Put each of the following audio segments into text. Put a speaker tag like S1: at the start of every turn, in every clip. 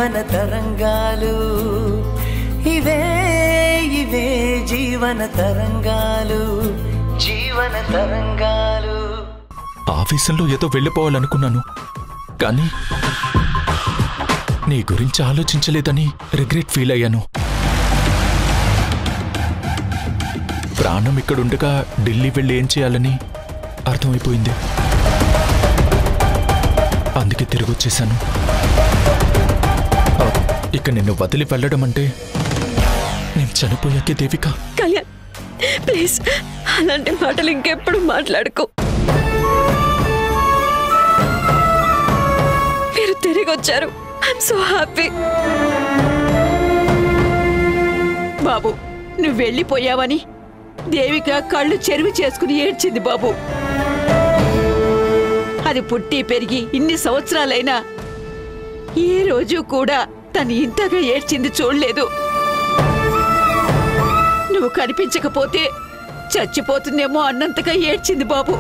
S1: జీవన తరంగాలు ఇవే ఇవే జీవన తరంగాలు జీవన తరంగాలు.
S2: ఆఫీసులో ఏదో వెళ్ళిపోవాలనుకున్నాను, కానీ నీ గురించి ఆలోచించలేదని రిగ్రెట్ ఫీల్ అయ్యాను. ప్రాణం ఇక్కడుండగా ఢిల్లీ వెళ్ళి ఏం చేయాలని అర్థమైపోయింది. అందుకే తిరిగి వచ్చేశాను. ఇక నిన్ను వదిలి వెళ్ళడం అంటే నేను చనిపోయాకే దేవిక.
S3: కళ్యాణ్ ప్లీజ్ అలాంటి మాటలు ఇంకెప్పుడు మాట్లాడుకో. మీరు తిరిగి వచ్చారు, ఐఎమ్ సో హ్యాపీ. బాబు నువ్వు వెళ్ళిపోయావని దేవిక కళ్ళు చెరువు చేసుకుని ఏడ్చింది బాబు. అది పుట్టి పెరిగి ఇన్ని సంవత్సరాలైనా ఏ రోజు కూడా తను ఇంతగా ఏడ్చింది చూడలేదు. నువ్వు కనిపించకపోతే చచ్చిపోతుందేమో అన్నంతగా ఏడ్చింది బాబు.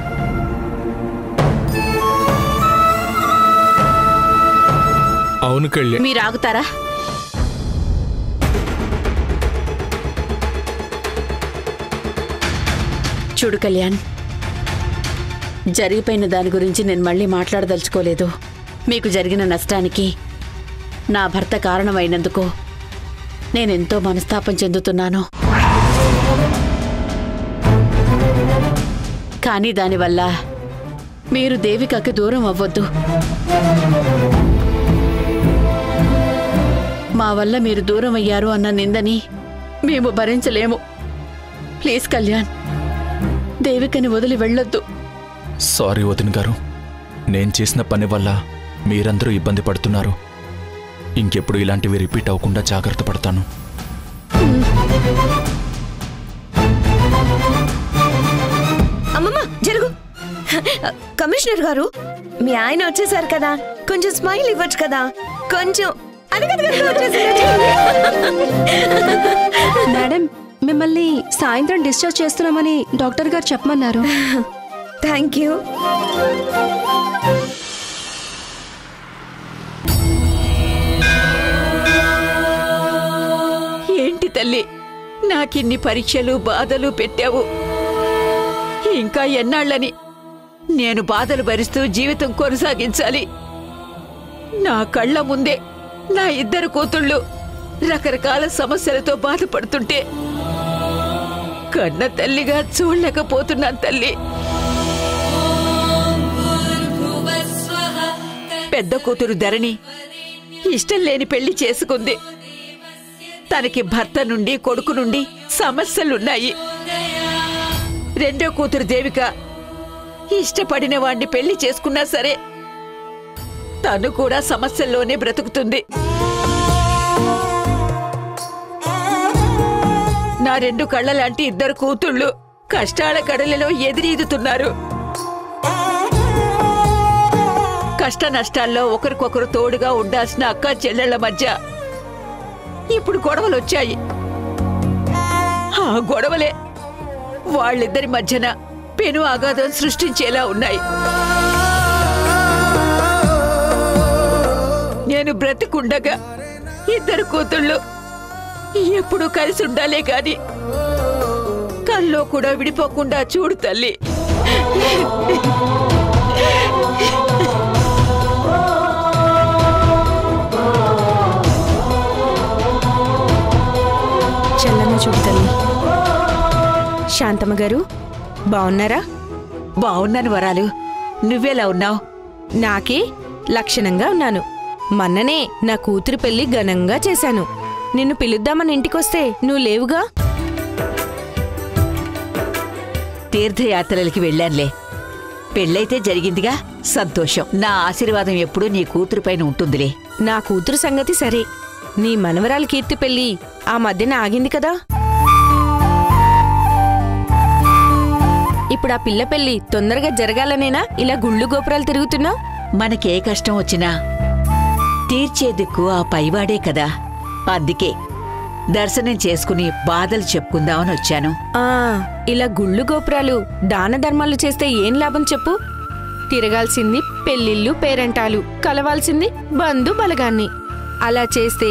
S2: అవును కళ్యాణ్.
S3: మీరు ఆగుతారా? చూడు కళ్యాణ్, జరిగిపోయిన దాని గురించి నేను మళ్ళీ మాట్లాడదలుచుకోలేదు. మీకు జరిగిన నష్టానికి నా భర్త కారణమైనందుకు నేనెంతో మనస్తాపం చెందుతున్నాను. కానీ దానివల్ల మీరు దేవికకి దూరం అవ్వొద్దు. మా వల్ల మీరు దూరం అయ్యారు అన్న నిందని మేము భరించలేము. ప్లీజ్ కళ్యాణ్, దేవికని వదిలి వెళ్ళొద్దు.
S2: సారీ వదిన గారు, నేను చేసిన పని వల్ల మీరందరూ ఇబ్బంది పడుతున్నారు. ఇంకెప్పుడు ఇలాంటివి రిపీట్ అవ్వకుండా జాగ్రత్త పడతాను.
S4: అమ్మమ్మ జరుగు. కమిషనర్ గారు, మీ ఆయన వచ్చేసారు కదా, కొంచెం స్మైల్ ఇవ్వచ్చు కదా. కొంచెం
S5: మేడం, మిమ్మల్ని సాయంత్రం డిశ్చార్జ్ చేస్తున్నామని డాక్టర్ గారు చెప్పమన్నారు.
S4: Thank you.
S3: ఏంటి తల్లి, నాకిన్ని పరీక్షలు బాధలు పెట్టావు. ఇంకా ఎన్నాళ్ళని నేను బాధలు భరిస్తూ జీవితం కొనసాగించాలి? నా కళ్ళ ముందే నా ఇద్దరు కూతుళ్ళు రకరకాల సమస్యలతో బాధపడుతుంటే కన్న తల్లిగా చూడలేకపోతున్నాను తల్లి. పెద్ద కూతురు ధరణి ఇష్టం లేని పెళ్లి చేసుకుంది. తనకి భర్త నుండి కొడుకు నుండి సమస్యలున్నాయి. రెండో కూతురు దేవిక ఇష్టపడిన వాణ్ణి పెళ్లి చేసుకున్నా సరే తను కూడా సమస్యల్లోనే బ్రతుకుతుంది. నా రెండు కళ్ళలాంటి ఇద్దరు కూతుళ్ళు కష్టాల కడలిలో ఎదిరీదుతున్నారు. కష్ట నష్టాల్లో ఒకరికొకరు తోడుగా ఉండాల్సిన అక్క చెల్లెళ్ల మధ్య ఇప్పుడు గొడవలొచ్చాయి. ఆ గొడవలే వాళ్ళిద్దరి మధ్యన పెను అగాధం సృష్టించేలా ఉన్నాయి. నేను బ్రతికుండగా ఇద్దరు కూతుళ్ళు ఎప్పుడూ కలిసి ఉండాలే కాని కల్లో కూడా విడిపోకుండా చూడు తల్లి.
S4: చల్లన చూడు తల్లి. శాంతమ్మ గారు బాగున్నారా?
S3: బాగున్నాను వరాలు, నువ్వెలా ఉన్నావు?
S4: నాకే లక్షణంగా ఉన్నాను. మొన్ననే నా కూతురు పెళ్లి ఘనంగా చేశాను. నిన్ను పిలుద్దామని ఇంటికొస్తే నువ్వు లేవుగా.
S3: తీర్థయాత్రలకి వెళ్ళానులే. పెళ్ళైతే జరిగిందిగా, సంతోషం. నా ఆశీర్వాదం ఎప్పుడూ నీ కూతురు పైన ఉంటుందిలే.
S4: నా కూతురు సంగతి సరే, నీ మనవరాలు కీర్తి పెళ్లి ఆ మధ్యన ఆగింది కదా. ఇప్పుడు ఆ పిల్ల పెళ్లి తొందరగా జరగాలనేనా ఇలా గుళ్ళు గోపురాలు తిరుగుతున్నావు?
S3: మనకే కష్టం వచ్చినా తీర్చే దిక్కు ఆ పైవాడే కదా. అందుకే దర్శనం చేసుకుని బాధలు చెప్పుకుందామని వచ్చాను.
S4: ఇలా గుళ్ళు గోపురాలు దాన ధర్మాలు చేస్తే ఏం లాభం చెప్పు? తిరగాల్సింది పెళ్లిళ్ళు పేరంటాలు, కలవాల్సింది బంధు బలగాన్ని.
S6: అలా చేస్తే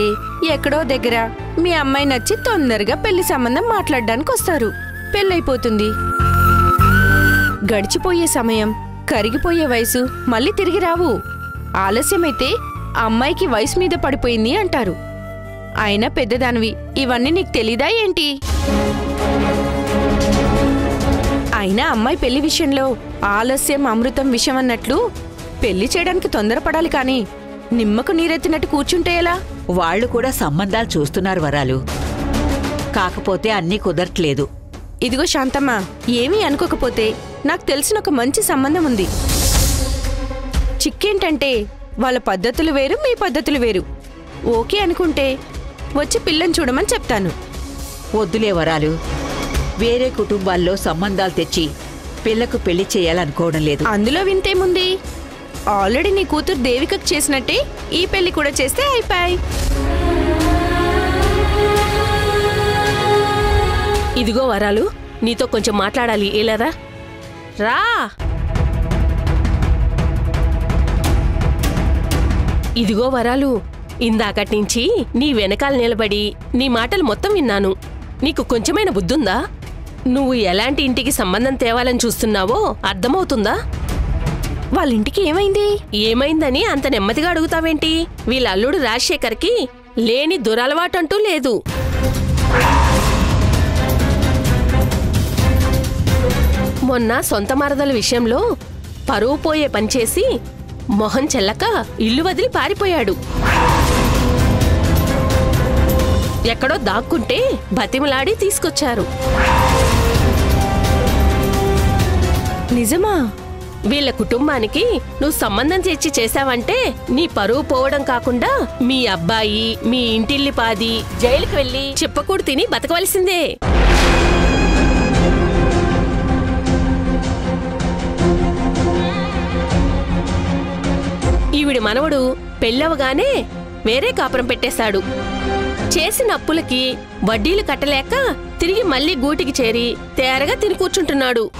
S6: ఎక్కడో దగ్గర మీ అమ్మాయి నచ్చి తొందరగా పెళ్లి సంబంధం మాట్లాడడానికి వస్తారు. పెళ్ళైపోతుంది. గడిచిపోయే సమయం, కరిగిపోయే వయసు మళ్ళీ తిరిగి రావు. ఆలస్యమైతే అమ్మాయికి వయసు మీద పడిపోయింది అంటారు. అయినా పెద్దదానివి, ఇవన్నీ నీకు తెలీదా ఏంటి? అయినా అమ్మాయి పెళ్లి విషయంలో ఆలస్యం అమృతం విషయం అన్నట్లు పెళ్లి చేయడానికి తొందరపడాలి కానీ నిమ్మకు నీరెత్తినట్టు కూర్చుంటే ఎలా?
S7: వాళ్ళు కూడా సంబంధాలు చూస్తున్నారు వరాలు. కాకపోతే అన్నీ కుదరట్లేదు.
S6: ఇదిగో శాంతమ్మ, ఏమీ అనుకోకపోతే నాకు తెలిసిన ఒక మంచి సంబంధం ఉంది. చిక్కేంటంటే వాళ్ళ పద్ధతులు వేరు, మీ పద్ధతులు వేరు. ఓకే అనుకుంటే వచ్చి పిల్లని చూడమని చెప్తాను.
S7: వద్దులే వరాలు. వేరే కుటుంబాల్లో సంబంధాలు తెచ్చి పిల్లకు పెళ్లి చేయాలనుకోవడం లేదు.
S6: అందులో వింతేముంది? ఆల్రెడీ నీ కూతురు దేవికకు చేసినట్టే ఈ పెళ్లి కూడా చేస్తే అయిపోయి.
S8: ఇదిగో వరాలు, నీతో కొంచెం మాట్లాడాలి. ఏలేరా రా. ఇదిగో వరాలు, ఇందాకటి నుంచి నీ వెనకాల నిలబడి నీ మాటలు మొత్తం విన్నాను. నీకు కొంచెమైనా బుద్ధుందా? నువ్వు ఎలాంటి ఇంటికి సంబంధం తేవాలని చూస్తున్నావో అర్థమవుతుందా?
S6: వాళ్ళ ఇంటికి ఏమైంది?
S8: ఏమైందని అంత నెమ్మదిగా అడుగుతావేంటి? వీళ్ళ అల్లుడు రాజశేఖర్కి లేని దురలవాటంటూ లేదు. మొన్న సొంత మరదల విషయంలో పరువు పోయే పనిచేసి మొహం చెల్లక ఇల్లు వదిలి పారిపోయాడు. ఎక్కడో దాక్కుంటే బతిమలాడి తీసుకొచ్చారు.
S6: నిజమా?
S8: వీళ్ళ కుటుంబానికి నువ్వు సంబంధం తెచ్చి చేశావంటే నీ పరువు పోవడం కాకుండా మీ అబ్బాయి, మీ ఇంటిల్లి పాది జైలుకి వెళ్ళి చెప్పకూడు తిని బతకవలసిందే. ఈవిడి మనవడు పెళ్ళవగానే వేరే కాపురం పెట్టేశాడు. చేసిన అప్పులకి వడ్డీలు కట్టలేక తిరిగి మళ్ళీ గూటికి చేరి తేరగా తిని కూర్చుంటున్నాడు.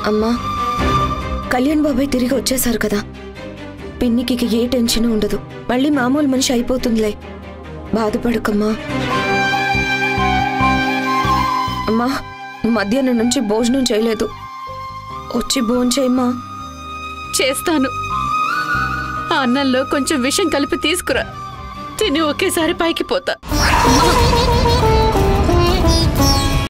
S4: అమ్మా, కళ్యాణ్ బాబాయ్ తిరిగి వచ్చేశారు కదా. పిన్నికి ఏ టెన్షన్ ఉండదు. మళ్ళీ మామూలు మనిషి అయిపోతుందిలే. బాధపడకమ్మా. అమ్మా, మధ్యాహ్నం నుంచి భోజనం చేయలేదు. వచ్చి భోంచేయమ్మా.
S3: చేస్తాను. ఆ అన్నంలో కొంచెం విషం కలిపి తీసుకురా. తిని ఒకేసారి పైకి పోతా.